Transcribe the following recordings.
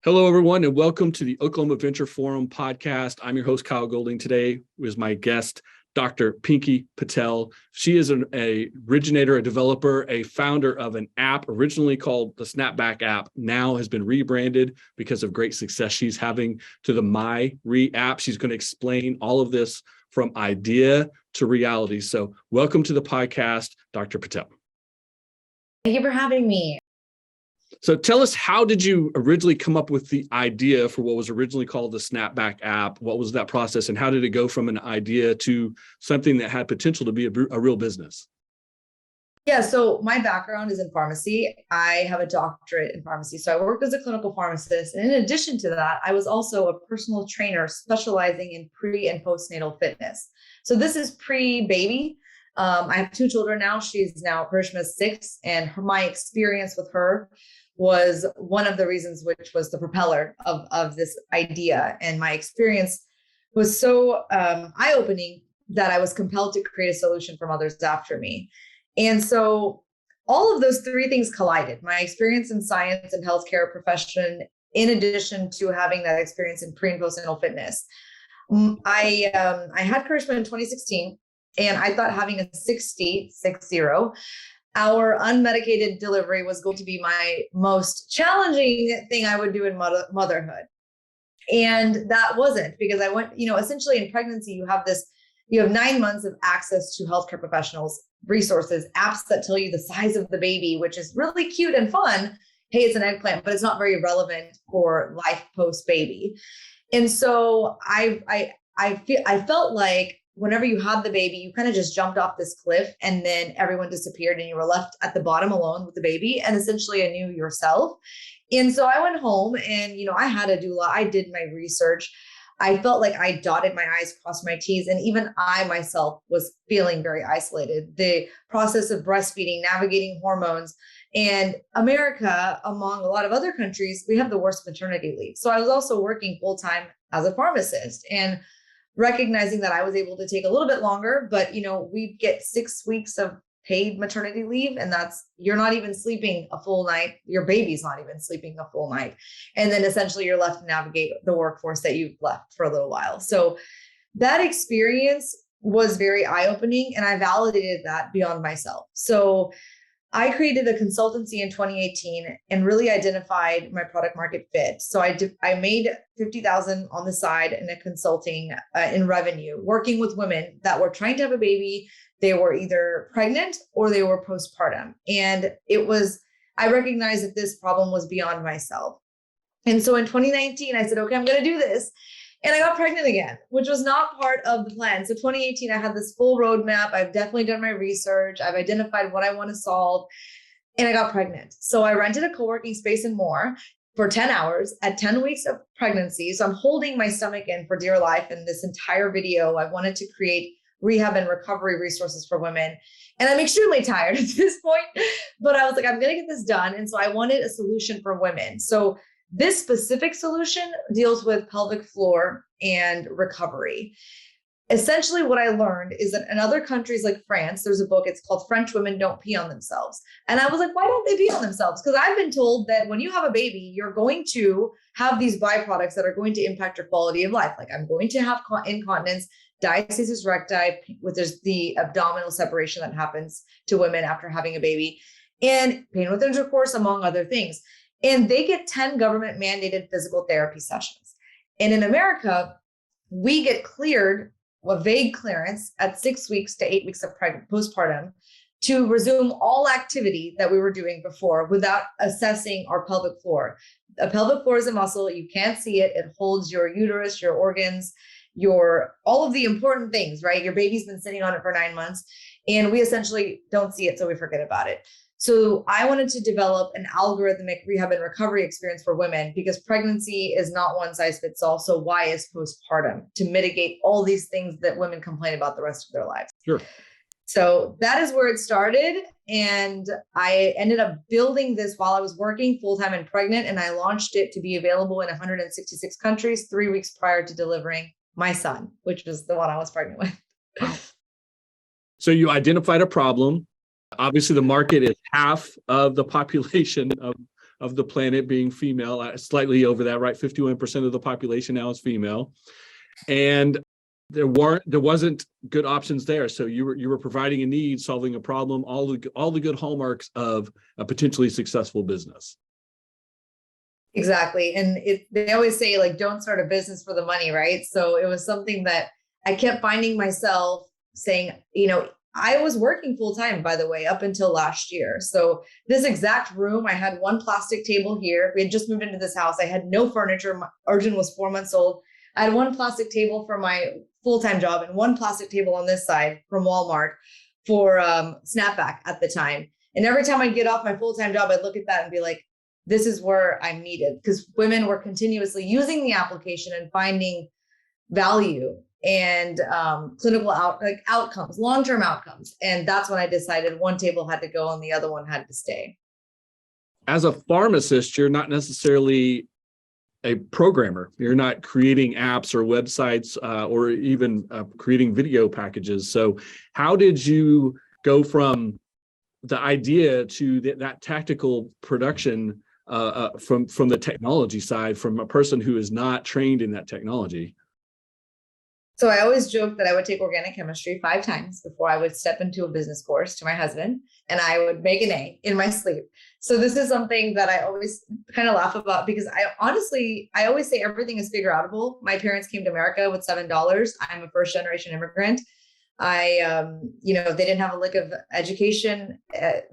Hello, everyone, and welcome to the Oklahoma Venture Forum podcast. I'm your host, Kyle Golding. Today is my guest, Dr. Pinkey Patel. She is an originator, a developer, a founder of an app originally called the SnapBack App, now has been rebranded because of great success she's having to the Myri app. She's going to explain all of this from idea to reality. So welcome to the podcast, Dr. Patel. Thank you for having me. So tell us, how did you originally come up with the idea for what was originally called the SnapBack app? What was that process, and how did it go from an idea to something that had potential to be a real business? Yeah, so my background is in pharmacy. I have a doctorate in pharmacy. So I worked as a clinical pharmacist. And in addition to that, I was also a personal trainer specializing in pre and postnatal fitness. So this is pre-baby. I have two children now. She's now Karishma's 6, and my experience with her was one of the reasons, which was the propeller of this idea. And my experience was so eye-opening that I was compelled to create a solution for mothers after me. And so all of those three things collided: my experience in science and healthcare profession, in addition to having that experience in pre and postnatal fitness. I had Karishma in 2016. And I thought having a 60 hour unmedicated delivery was going to be my most challenging thing I would do in motherhood. And that wasn't, because I went, essentially in pregnancy, you have 9 months of access to healthcare professionals, resources, apps that tell you the size of the baby, which is really cute and fun. Hey, it's an eggplant, but it's not very relevant for life post baby. And so I felt like whenever you had the baby, you kind of just jumped off this cliff, and then everyone disappeared and you were left at the bottom alone with the baby and essentially a new yourself. And so I went home and, I had a doula. I did my research. I felt like I dotted my I's, crossed my T's, and even I myself was feeling very isolated. The process of breastfeeding, navigating hormones, and America, among a lot of other countries, we have the worst maternity leave. So I was also working full-time as a pharmacist, and recognizing that I was able to take a little bit longer, but we get 6 weeks of paid maternity leave, and you're not even sleeping a full night. Your baby's not even sleeping a full night. And then essentially you're left to navigate the workforce that you've left for a little while. So that experience was very eye-opening, and I validated that beyond myself. So I created a consultancy in 2018 and really identified my product market fit. So I made $50,000 on the side in a consulting in revenue, working with women that were trying to have a baby. They were either pregnant or they were postpartum. And I recognized that this problem was beyond myself. And so in 2019, I said, okay, I'm going to do this. And I got pregnant again, which was not part of the plan. So 2018, I had this full roadmap. I've definitely done my research. I've identified what I want to solve, and I got pregnant. So I rented a co-working space and more for 10 hours at 10 weeks of pregnancy. So I'm holding my stomach in for dear life. In this entire video, I wanted to create rehab and recovery resources for women. And I'm extremely tired at this point, but I was like, I'm going to get this done. And so I wanted a solution for women. So this specific solution deals with pelvic floor and recovery. Essentially, what I learned is that in other countries like France, there's a book, it's called French Women Don't Pee on Themselves. And I was like, why don't they pee on themselves? Because I've been told that when you have a baby, you're going to have these byproducts that are going to impact your quality of life. Like, I'm going to have incontinence, diastasis recti, which is the abdominal separation that happens to women after having a baby, and pain with intercourse, among other things. And they get 10 government mandated physical therapy sessions. And in America, we get cleared, a vague clearance at 6 weeks to 8 weeks of postpartum to resume all activity that we were doing before without assessing our pelvic floor. A pelvic floor is a muscle. You can't see it. It holds your uterus, your organs, all of the important things, right? Your baby's been sitting on it for 9 months, and we essentially don't see it, so we forget about it. So I wanted to develop an algorithmic rehab and recovery experience for women, because pregnancy is not one size fits all. So why is postpartum? To mitigate all these things that women complain about the rest of their lives. Sure. So that is where it started. And I ended up building this while I was working full-time and pregnant. And I launched it to be available in 166 countries 3 weeks prior to delivering my son, which was the one I was pregnant with. So you identified a problem. Obviously, the market is half of the population of of the planet being female, slightly over that, right? 51% of the population now is female. And there wasn't good options there. So you were providing a need, solving a problem, all the good hallmarks of a potentially successful business. Exactly. And they always say, like, don't start a business for the money, right? So it was something that I kept finding myself saying, I was working full time, by the way, up until last year. So this exact room, I had one plastic table here. We had just moved into this house. I had no furniture. Arjun was 4 months old. I had one plastic table for my full-time job and one plastic table on this side from Walmart for SnapBack at the time. And every time I'd get off my full-time job, I'd look at that and be like, this is where I'm needed, because women were continuously using the application and finding value and clinical outcomes, long-term outcomes. And that's when I decided one table had to go and the other one had to stay. As a pharmacist, you're not necessarily a programmer. You're not creating apps or websites or even creating video packages. So how did you go from the idea to that tactical production from the technology side, from a person who is not trained in that technology? So I always joke that I would take organic chemistry 5 times before I would step into a business course to my husband, and I would make an A in my sleep. So this is something that I always kind of laugh about, because I always say everything is figure outable. My parents came to America with $7. I'm a first generation immigrant. They didn't have a lick of education,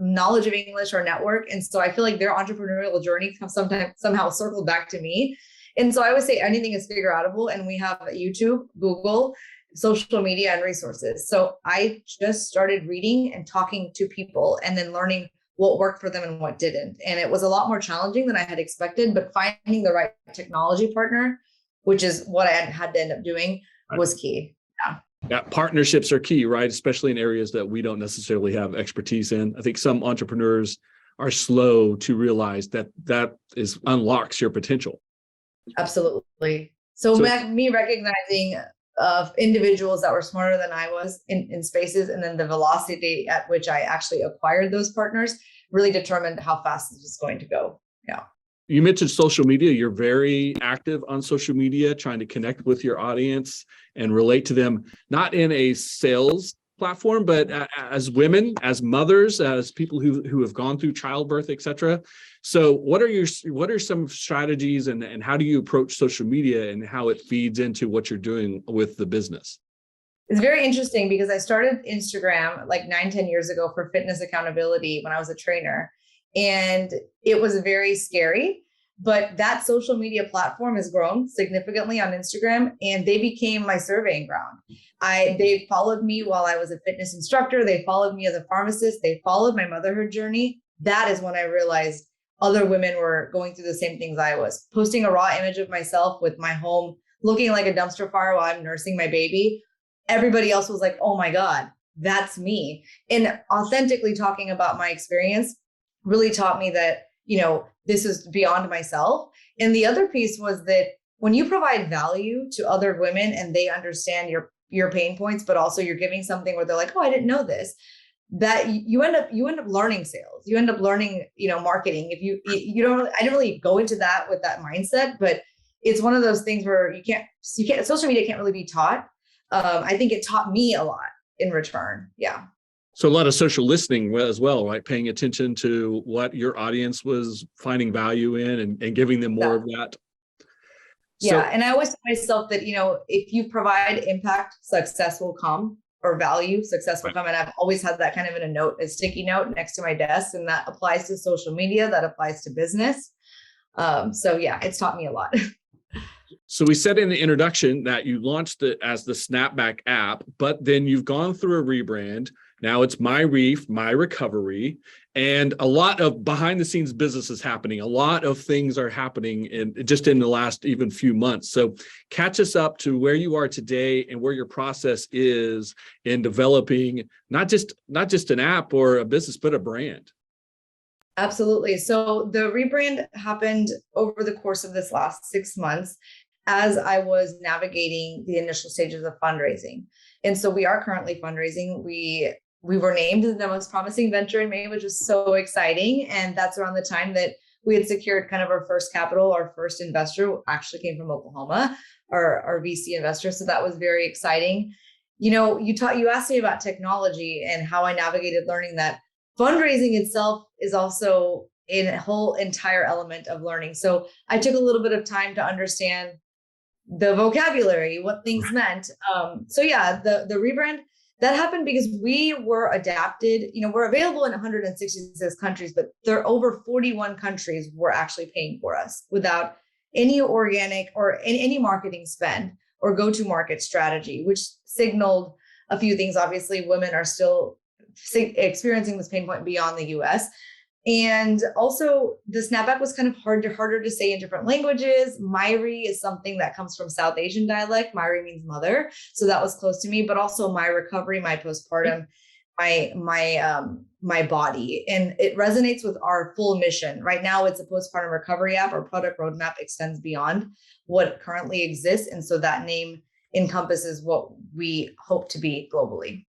knowledge of English or network. And so I feel like their entrepreneurial journey somehow circled back to me. And so I would say anything is figure outable, and we have YouTube, Google, social media, and resources. So I just started reading and talking to people and then learning what worked for them and what didn't. And it was a lot more challenging than I had expected, but finding the right technology partner, which is what I had to end up doing, was key. Yeah, partnerships are key, right? Especially in areas that we don't necessarily have expertise in. I think some entrepreneurs are slow to realize that unlocks your potential. Absolutely. So me recognizing of individuals that were smarter than I was in spaces, and then the velocity at which I actually acquired those partners really determined how fast this was going to go. Yeah. You mentioned social media. You're very active on social media, trying to connect with your audience and relate to them, not in a sales platform, but as women, as mothers, as people who have gone through childbirth, et cetera. So what are some strategies, and how do you approach social media and how it feeds into what you're doing with the business? It's very interesting, because I started Instagram like 9-10 years ago for fitness accountability when I was a trainer. And it was very scary, but that social media platform has grown significantly on Instagram, and they became my surveying ground. They followed me while I was a fitness instructor. They followed me as a pharmacist. They followed my motherhood journey. That is when I realized other women were going through the same things I was. Posting a raw image of myself with my home looking like a dumpster fire while I'm nursing my baby. Everybody else was like, oh my God, that's me. And authentically talking about my experience really taught me that, this is beyond myself. And the other piece was that when you provide value to other women and they understand your pain points, but also you're giving something where they're like, oh, I didn't know this, that you end up learning sales. You end up learning, marketing. If you don't, I didn't really go into that with that mindset, but it's one of those things where you can't, social media can't really be taught. I think it taught me a lot in return. Yeah. So a lot of social listening as well, right? Paying attention to what your audience was finding value in and giving them more of that. Yeah. And I always tell myself that, if you provide impact, success will come, or value, success will come. And I've always had that kind of in a sticky note next to my desk. And that applies to social media, that applies to business. So yeah, it's taught me a lot. So we said in the introduction that you launched it as the SnapBack app, but then you've gone through a rebrand. Now it's Myri, My Recovery, and a lot of behind the scenes business is happening. A lot of things are happening in the last even few months. So catch us up to where you are today and where your process is in developing not just an app or a business, but a brand. Absolutely. So the rebrand happened over the course of this last 6 months as I was navigating the initial stages of fundraising. And so we are currently fundraising. We were named the most promising venture in May, which was so exciting. And that's around the time that we had secured kind of our first capital. Our first investor actually came from Oklahoma, our VC investor. So that was very exciting. You asked me about technology and how I navigated learning that. Fundraising itself is also a whole entire element of learning. So I took a little bit of time to understand the vocabulary, what things meant. The rebrand, that happened because we were adapted. We're available in 166 countries, but there are over 41 countries were actually paying for us without any organic or any marketing spend or go-to-market strategy, which signaled a few things. Obviously, women are still experiencing this pain point beyond the US. And also the SnapBack was kind of harder to say in different languages. Myri is something that comes from South Asian dialect. Myri means mother. So that was close to me, but also my recovery, my postpartum, my body. And it resonates with our full mission. Right now it's a postpartum recovery app. Our product roadmap extends beyond what currently exists. And so that name encompasses what we hope to be globally.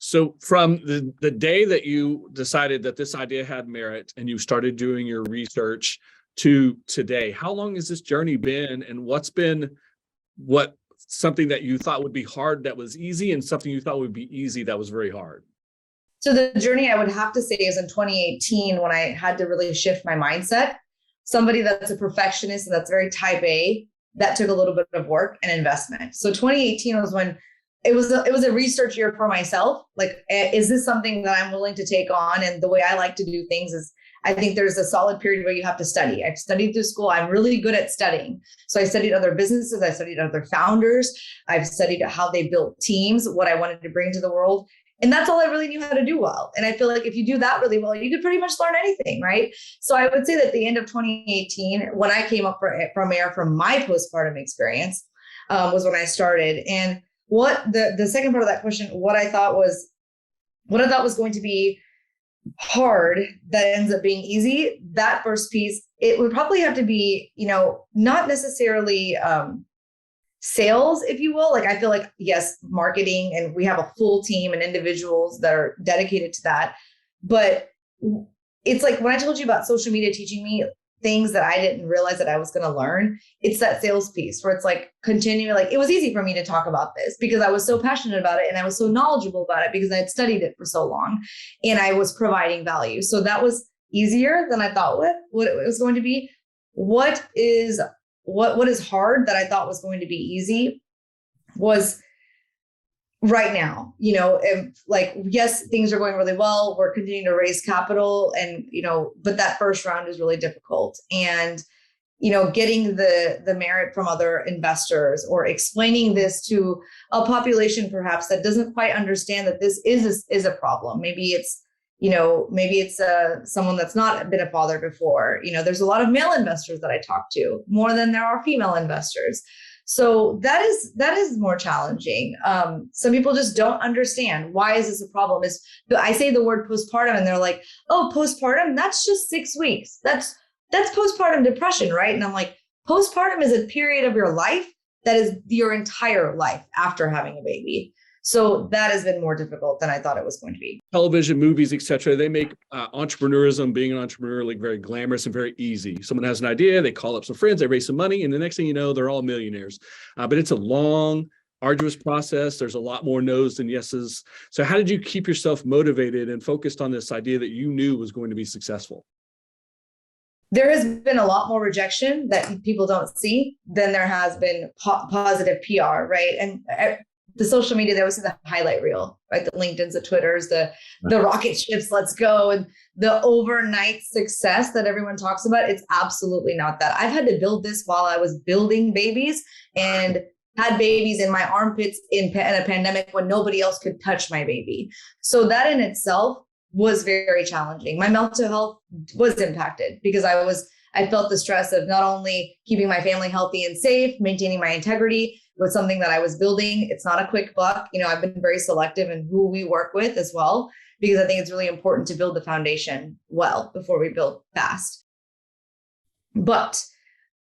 So from the day that you decided that this idea had merit and you started doing your research to today, how long has this journey been, and what's been something that you thought would be hard that was easy, and something you thought would be easy that was very hard? So the journey, I would have to say, is in 2018 when I had to really shift my mindset. Somebody that's a perfectionist and that's very type A, that took a little bit of work and investment. So 2018 was when it was a research year for myself. Like, is this something that I'm willing to take on? And the way I like to do things is, I think there's a solid period where you have to study. I've studied through school. I'm really good at studying. So I studied other businesses. I studied other founders. I've studied how they built teams, what I wanted to bring to the world. And that's all I really knew how to do well. And I feel like if you do that really well, you could pretty much learn anything, right? So I would say that at the end of 2018, when I came up from air from my postpartum experience, was when I started. And what the second part of that question, what I thought was going to be hard that ends up being easy, that first piece, it would probably have to be, not necessarily sales, if you will. Like, I feel like, yes, marketing, and we have a full team and individuals that are dedicated to that. But it's like when I told you about social media teaching me things that I didn't realize that I was going to learn, it's that sales piece where it's like continuing, like, it was easy for me to talk about this because I was so passionate about it and I was so knowledgeable about it because I had studied it for so long and I was providing value. So that was easier than I thought what it was going to be. What is hard that I thought was going to be easy was right now, like, yes, things are going really well. We're continuing to raise capital and, but that first round is really difficult. And, getting the merit from other investors or explaining this to a population perhaps that doesn't quite understand that this is a problem. Maybe it's someone that's not been a father before. There's a lot of male investors that I talk to more than there are female investors. So that is more challenging. Some people just don't understand, why is this a problem? I say the word postpartum and they're like, oh, postpartum, that's just 6 weeks. That's postpartum depression, right? And I'm like, postpartum is a period of your life that is your entire life after having a baby. So that has been more difficult than I thought it was going to be. Television, movies, etc. They make entrepreneurism, being an entrepreneur, like very glamorous and very easy. Someone has an idea, they call up some friends, they raise some money, and the next thing you know, they're all millionaires. But it's a long, arduous process. There's a lot more no's than yeses. So how did you keep yourself motivated and focused on this idea that you knew was going to be successful? There has been a lot more rejection that people don't see than there has been positive PR, right? And the social media, they always see the highlight reel, right? The LinkedIn's, the Twitters, the rocket ships, let's go. And the overnight success that everyone talks about, it's absolutely not that. I've had to build this while I was building babies and had babies in my armpits in a pandemic when nobody else could touch my baby. So that in itself was very challenging. My mental health was impacted because I felt the stress of not only keeping my family healthy and safe, maintaining my integrity with something that I was building. It's not a quick buck. I've been very selective in who we work with as well, because I think it's really important to build the foundation well before we build fast. But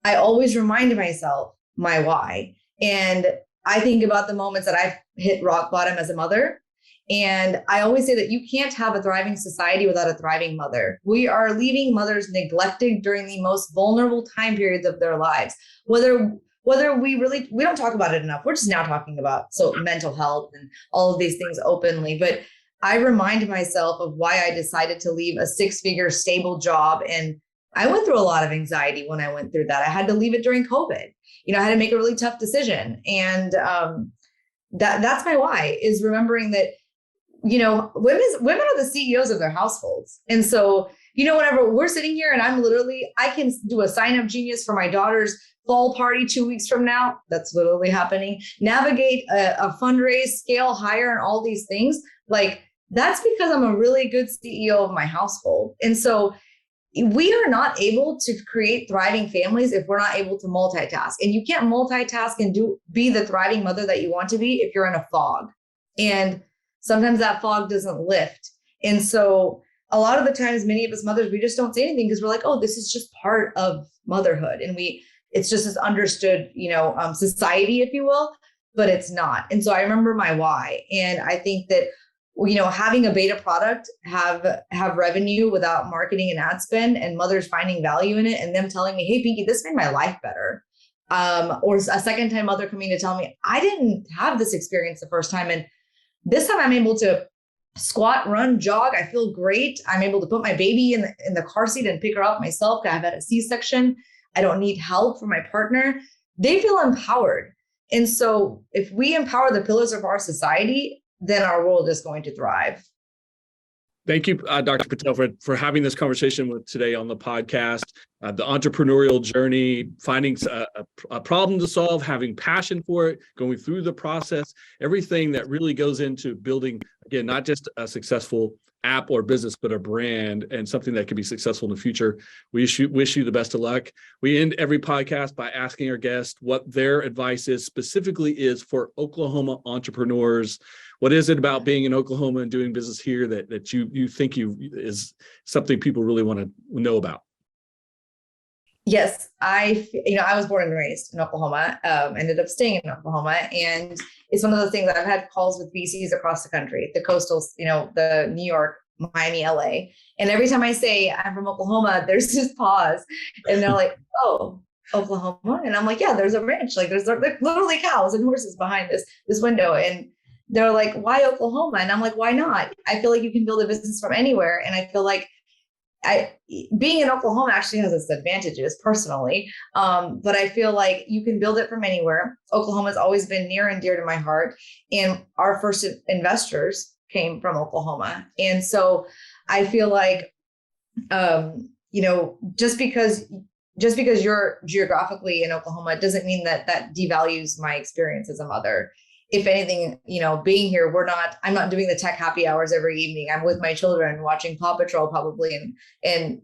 I always remind myself my why. And I think about the moments that I've hit rock bottom as a mother. And I always say that you can't have a thriving society without a thriving mother. We are leaving mothers neglected during the most vulnerable time periods of their lives. Whether we don't talk about it enough. We're just now talking about mental health and all of these things openly. But I remind myself of why I decided to leave a 6-figure stable job. And I went through a lot of anxiety when I went through that. I had to leave it during COVID. I had to make a really tough decision. And that's my why, is remembering that, women are the CEOs of their households. And so, whenever we're sitting here and I can do a sign-up genius for my daughter's fall party 2 weeks from now. That's literally happening. Navigate a fundraise, scale higher, and all these things. Like, that's because I'm a really good CEO of my household. And so we are not able to create thriving families if we're not able to multitask. And you can't multitask and be the thriving mother that you want to be if you're in a fog. And sometimes that fog doesn't lift. And so a lot of the times, many of us mothers, we just don't say anything because we're like, oh, this is just part of motherhood. And it's just this understood, society, if you will, but it's not. And so I remember my why. And I think that, having a beta product have revenue without marketing and ad spend, and mothers finding value in it and them telling me, hey, Pinky, this made my life better. Or a second time mother coming to tell me, I didn't have this experience the first time. And this time I'm able to squat, run, jog. I feel great. I'm able to put my baby in the car seat and pick her up myself. I've had a C-section. I don't need help from my partner. They feel empowered. And so if we empower the pillars of our society, then our world is going to thrive. Thank you, Dr. Patel, for having this conversation today on the podcast. The entrepreneurial journey, finding a problem to solve, having passion for it, going through the process, everything that really goes into building, again, not just a successful app or business, but a brand and something that can be successful in the future. We wish you the best of luck. We end every podcast by asking our guests what their advice specifically is for Oklahoma entrepreneurs. What is it about being in Oklahoma and doing business here that you think is something people really want to know about? Yes, I was born and raised in Oklahoma, ended up staying in Oklahoma. And it's one of those things that I've had calls with VCs across the country, the coastals, the New York, Miami, LA. And every time I say I'm from Oklahoma, there's this pause and they're like, oh, Oklahoma. And I'm like, yeah, there's a ranch. Like there's literally cows and horses behind this window. And they're like, why Oklahoma? And I'm like, why not? I feel like you can build a business from anywhere. And I feel like being in Oklahoma actually has its advantages personally. But I feel like you can build it from anywhere. Oklahoma has always been near and dear to my heart. And our first investors came from Oklahoma. And so I feel like, just because you're geographically in Oklahoma doesn't mean that devalues my experience as a mother. If anything, being here, I'm not doing the tech happy hours every evening. I'm with my children watching Paw Patrol probably and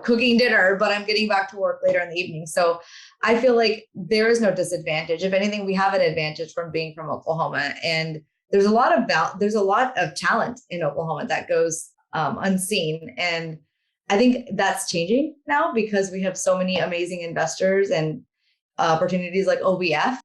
cooking dinner, but I'm getting back to work later in the evening. So I feel like there is no disadvantage. If anything, we have an advantage from being from Oklahoma. And there's a lot of talent in Oklahoma that goes unseen. And I think that's changing now because we have so many amazing investors and opportunities like OVF.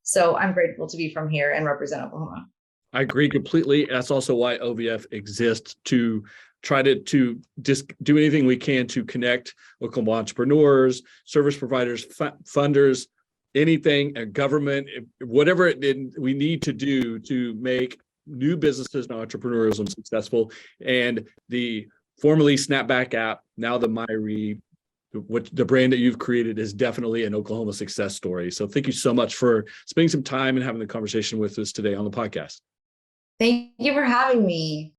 So I'm grateful to be from here and represent Oklahoma. I agree completely. That's also why OVF exists, to try to just do anything we can to connect Oklahoma entrepreneurs, service providers, funders, anything, government, whatever we need to do to make new businesses and entrepreneurialism successful. And the formerly SnapBack App, now the Myri, what the brand that you've created is definitely an Oklahoma success story. So thank you so much for spending some time and having the conversation with us today on the podcast. Thank you for having me.